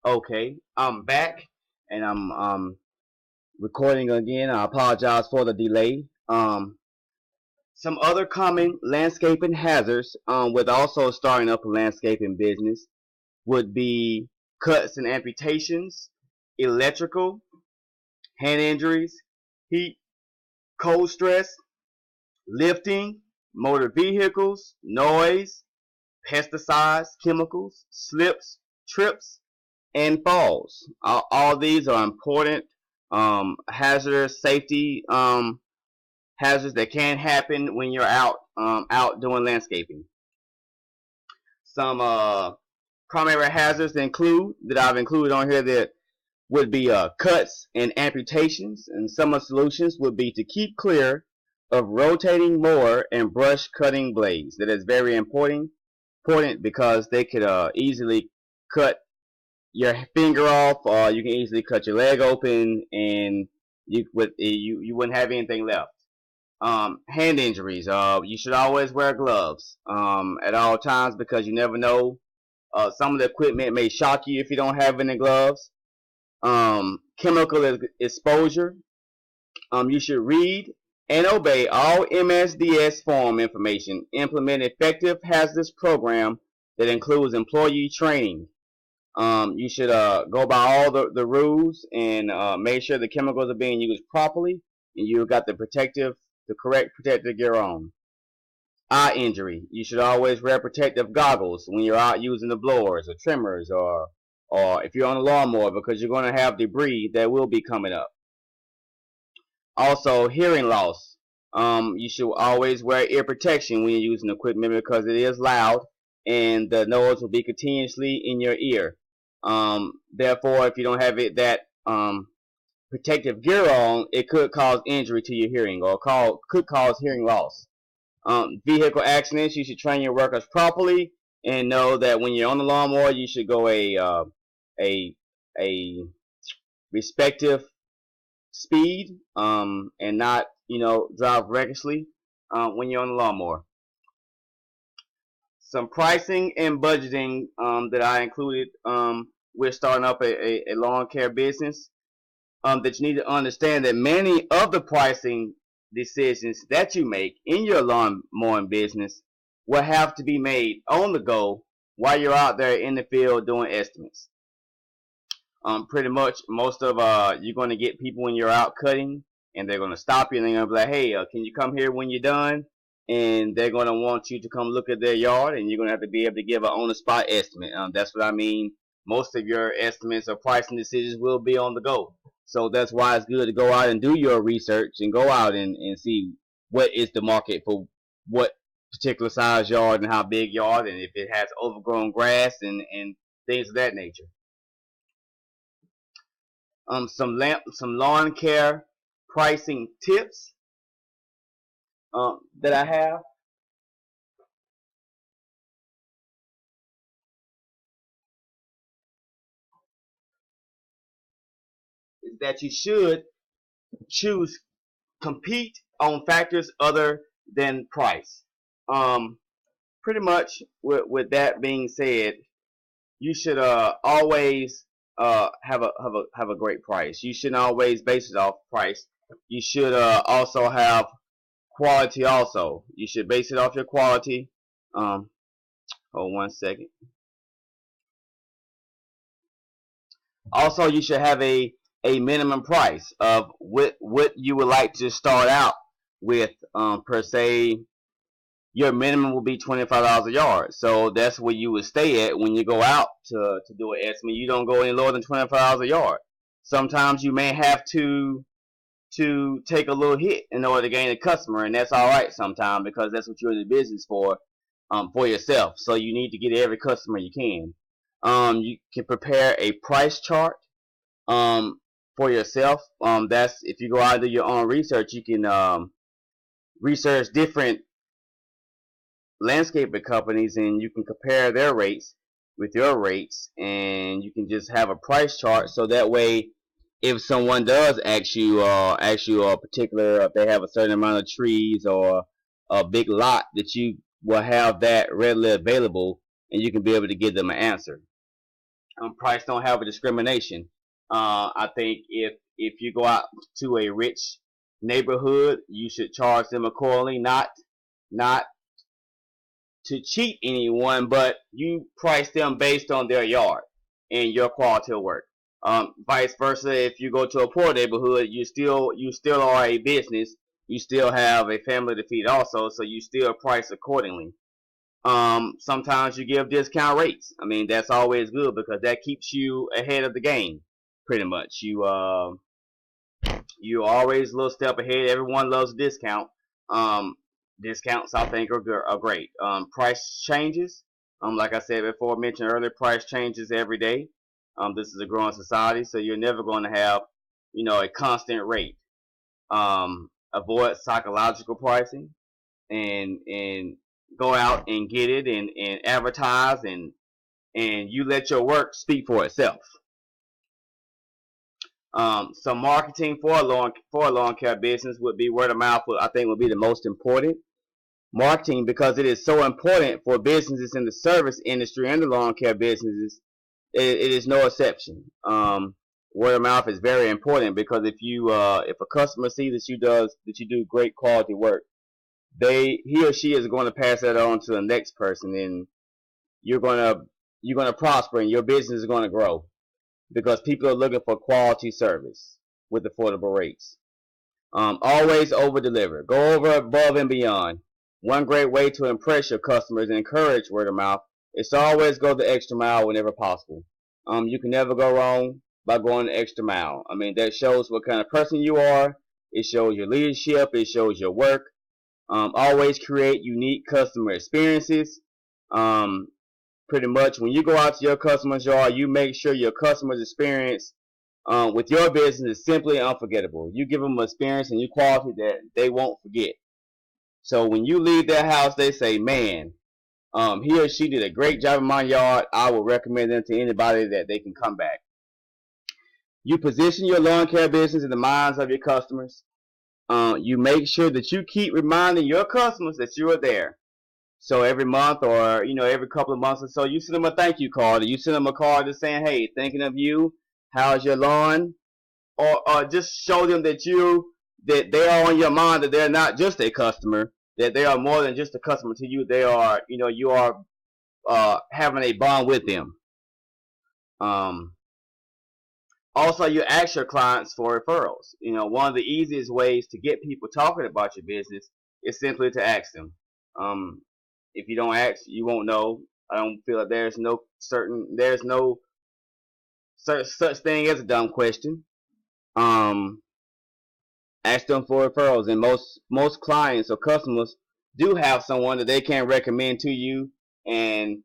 Okay, I'm back and I'm recording again. I apologize for the delay. Some other common landscaping hazards with also starting up a landscaping business would be cuts and amputations, electrical, hand injuries, heat, cold stress, lifting, motor vehicles, noise, pesticides, chemicals, slips, trips, and falls. All these are important hazardous safety hazards that can happen when you're out doing landscaping. Some primary hazards that I've included on here that would be cuts and amputations, and some of the solutions would be to keep clear of rotating mower and brush cutting blades. That is very important because they could easily cut your finger off, or you can easily cut your leg open, and you wouldn't have anything left. Hand injuries. You should always wear gloves at all times because you never know. Some of the equipment may shock you if you don't have any gloves. Chemical exposure. You should read and obey all MSDS form information. Implement effective hazardous program that includes employee training. You should go by all the rules and make sure the chemicals are being used properly, and you got the correct protective gear on. Eye injury. You should always wear protective goggles when you're out using the blowers or trimmers, or if you're on a lawnmower, because you're going to have debris that will be coming up. Also, hearing loss. You should always wear ear protection when you're using equipment because it is loud and the noise will be continuously in your ear. Therefore, if you don't have that protective gear on, it could cause injury to your hearing or could cause hearing loss. Vehicle accidents, you should train your workers properly and know that when you're on the lawnmower, you should go a respective speed and not drive recklessly when you're on the lawnmower. Some pricing and budgeting that I included with starting up a lawn care business, that you need to understand that many of the pricing decisions that you make in your lawn mowing business will have to be made on the go while you're out there in the field doing estimates. Pretty much most of you're going to get people when you're out cutting, and they're going to stop you and they're going to be like, hey, can you come here when you're done? And they're going to want you to come look at their yard, and you're going to have to be able to give an on the spot estimate. That's what I mean. Most of your estimates or pricing decisions will be on the go. So that's why it's good to go out and do your research and go out and see what is the market for what particular size yard and how big yard, and if it has overgrown grass and things of that nature. Some lawn care pricing tips that I have is that you should choose compete on factors other than price. Um, Pretty much with that being said, you should always have a great price. You shouldn't always base it off price. You should also have quality. Also, you should base it off your quality. Um, Hold 1 second. Also, you should have a minimum price of what you would like to start out with. Per se, your minimum will be $25 a yard. So that's where you would stay at when you go out to do an estimate. You don't go any lower than $25 a yard. Sometimes you may have to take a little hit in order to gain a customer, and that's all right sometimes because that's what you're in the business for yourself. So you need to get every customer you can. You can prepare a price chart for yourself. That's if you go out and do your own research, you can research different landscaping companies and you can compare their rates with your rates, and you can just have a price chart so that way if someone does ask you a particular, if they have a certain amount of trees or a big lot, that you will have that readily available and you can be able to give them an answer. Price don't have a discrimination. I think if you go out to a rich neighborhood, you should charge them accordingly, not to cheat anyone, but you price them based on their yard and your quality of work. Vice versa, if you go to a poor neighborhood, you still are a business. You still have a family to feed also, so you still price accordingly. Sometimes you give discount rates. I mean, that's always good because that keeps you ahead of the game. Pretty much, you always a little step ahead. Everyone loves a discount. Um, Discounts I think are great. Price changes. Like I said before, mentioned earlier, price changes every day. This is a growing society, so you're never going to have, a constant rate. Avoid psychological pricing and go out and get it and advertise and you let your work speak for itself. Some marketing for a lawn care business would be word of mouth. I think would be the most important marketing because it is so important for businesses in the service industry and the lawn care businesses. It is no exception. Word of mouth is very important because if a customer sees that you do great quality work, he or she is going to pass that on to the next person, and you're gonna prosper, and your business is going to grow because people are looking for quality service with affordable rates. Always over deliver. Go over above and beyond. One great way to impress your customers and encourage word of mouth is to always go the extra mile whenever possible. You can never go wrong by going the extra mile. I mean, that shows what kind of person you are. It shows your leadership. It shows your work. Always create unique customer experiences. Um, Pretty much when you go out to your customers' yard, you make sure your customers' experience with your business is simply unforgettable. You give them an experience and your quality that they won't forget. So when you leave their house, they say, man, he or she did a great job in my yard. I will recommend them to anybody that they can come back. You position your lawn care business in the minds of your customers. You make sure that you keep reminding your customers that you are there. So every month or every couple of months or so, you send them a thank you card, or you send them a card just saying, "Hey, thinking of you. How's your lawn?" Or just show them that they are on your mind, that they're not just a customer, that they are more than just a customer to you. They are, you are having a bond with them. Um, Also, you ask your clients for referrals. One of the easiest ways to get people talking about your business is simply to ask them. Um, if you don't ask, you won't know. I don't feel like there's no such thing as a dumb question. Um, Ask them for referrals, and most clients or customers do have someone that they can recommend to you, and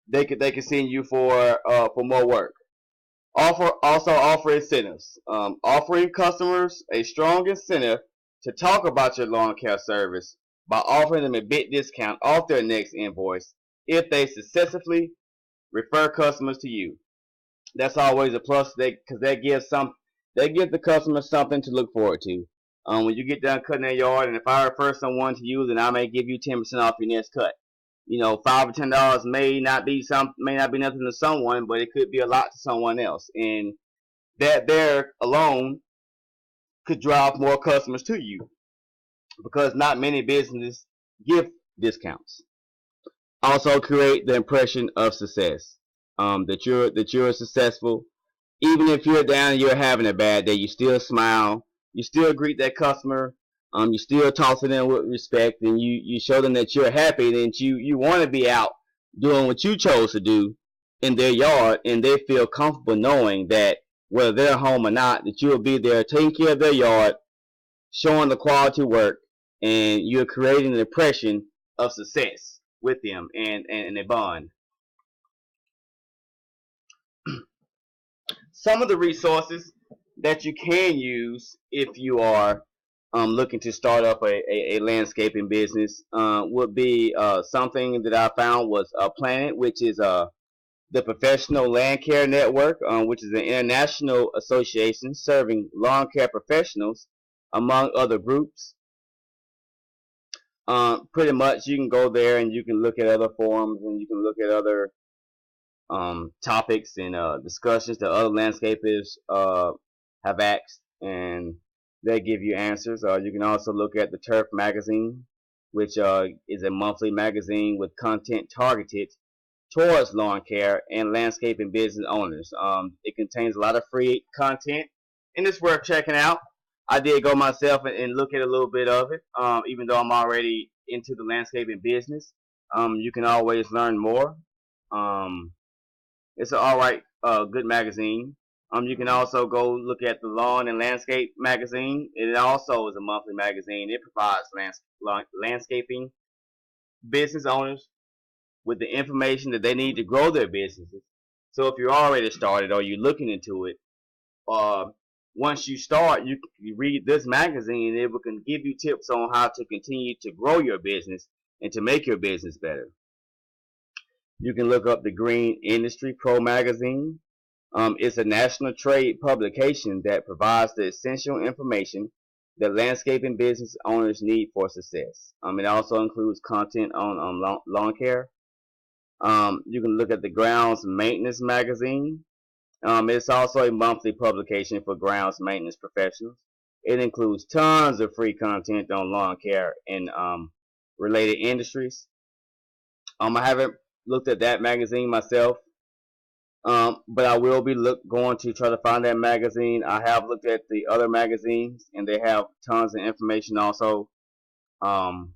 they can send you for more work. Offer incentives. Offering customers a strong incentive to talk about your lawn care service by offering them a big discount off their next invoice if they successfully refer customers to you. That's always a plus because that gives the customer something to look forward to. When you get done cutting their yard, and if I refer someone to you, then I may give you 10% off your next cut. $5 or $10 may not be nothing to someone, but it could be a lot to someone else, and that there alone could drive more customers to you because not many businesses give discounts. Also, create the impression of success. That you're successful, even if you're down and you're having a bad day. You still smile. You still greet that customer. You still talk to them with respect, and you show them that you're happy and that you want to be out doing what you chose to do in their yard, and they feel comfortable knowing that whether they're home or not, that you'll be there taking care of their yard, showing the quality work, and you're creating an impression of success with them and a bond. Some of the resources that you can use if you are looking to start up a landscaping business would be something that I found was Planet, which is the Professional Land Care Network, which is an international association serving lawn care professionals, among other groups. Pretty much, you can go there and you can look at other forums and you can look at other topics and discussions that other landscapers have asked, and they give you answers. You can also look at the Turf magazine, which is a monthly magazine with content targeted towards lawn care and landscaping business owners. It contains a lot of free content, and it's worth checking out. I did go myself and look at a little bit of it, even though I'm already into the landscaping business. You can always learn more. Um, it's an alright, good magazine. You can also go look at the Lawn and Landscape magazine. It also is a monthly magazine. It provides landscaping business owners with the information that they need to grow their businesses. So if you're already started or you're looking into it, uh, once you start, you read this magazine, and it can give you tips on how to continue to grow your business and to make your business better. You can look up the Green Industry Pro magazine. It's a national trade publication that provides the essential information that landscaping business owners need for success. It also includes content on lawn care. You can look at the Grounds Maintenance magazine. It's also a monthly publication for grounds maintenance professionals. It includes tons of free content on lawn care and related industries. I haven't looked at that magazine myself, but I will be going to try to find that magazine. I have looked at the other magazines, and they have tons of information also. Um,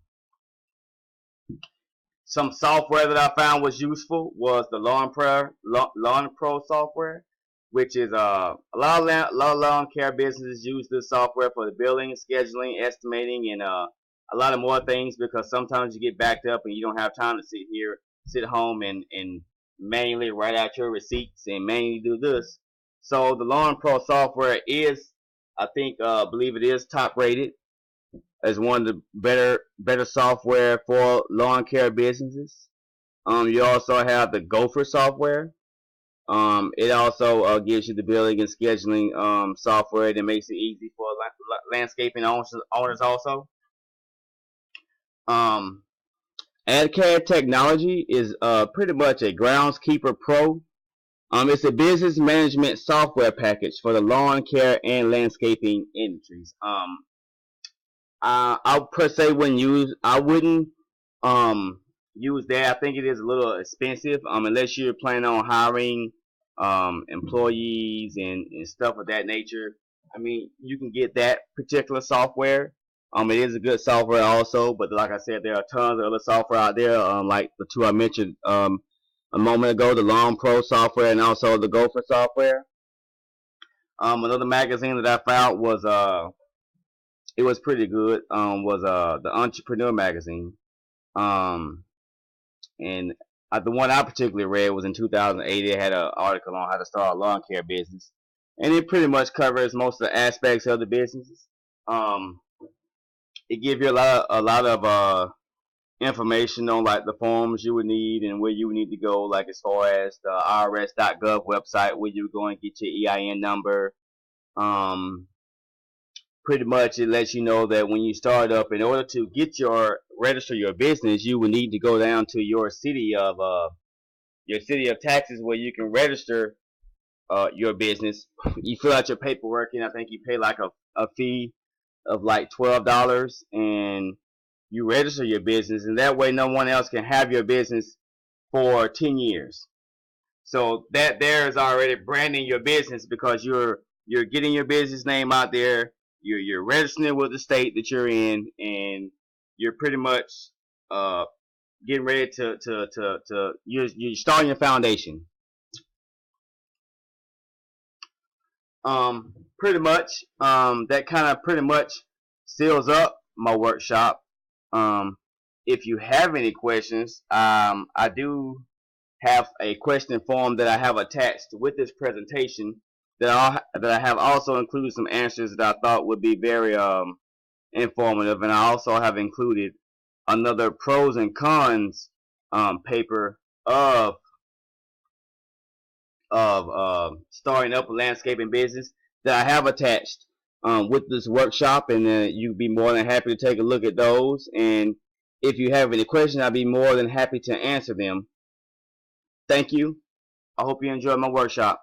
some software that I found was useful was the Lawn Pro software, which is a lot of lawn care businesses use this software for the billing, scheduling, estimating, and a lot of more things, because sometimes you get backed up and you don't have time to sit home and manually write out your receipts and manually do this. So the Lawn Pro software is, I think, believe it is top rated as one of the better software for lawn care businesses. You also have the Gopher software. It also gives you the billing and scheduling software that makes it easy for landscaping owners also. Um, AdCAD Technology is pretty much a Groundskeeper Pro. It's a business management software package for the lawn care and landscaping industries. I per se I wouldn't use that. I think it is a little expensive. Unless you're planning on hiring employees and stuff of that nature. I mean, you can get that particular software. It is a good software also, but like I said, there are tons of other software out there, like the two I mentioned a moment ago, the Lawn Pro software and also the Gopher software. Another magazine that I found was it was pretty good. Was the Entrepreneur magazine. Um, and the one I particularly read was in 2008. It had an article on how to start a lawn care business, and it pretty much covers most of the aspects of the businesses. Um, it gives you a lot of information on like the forms you would need and where you would need to go, like as far as the IRS.gov website where you go and get your EIN number. Um, Pretty much it lets you know that when you start up, in order to register your business, you will need to go down to your city of Texas where you can register your business. You fill out your paperwork, and I think you pay like a fee of like $12, and you register your business, and that way no one else can have your business for 10 years. So that there is already branding your business, because you're getting your business name out there. You're registering with the state that you're in, and you're pretty much getting ready to you're starting your foundation. Pretty much that kind of pretty much seals up my workshop. If you have any questions, I do have a question form that I have attached with this presentation that I have also included some answers that I thought would be very informative, and I also have included another pros and cons paper of starting up a landscaping business that I have attached with this workshop, and you'd be more than happy to take a look at those. And if you have any questions, I'd be more than happy to answer them. Thank you. I hope you enjoyed my workshop.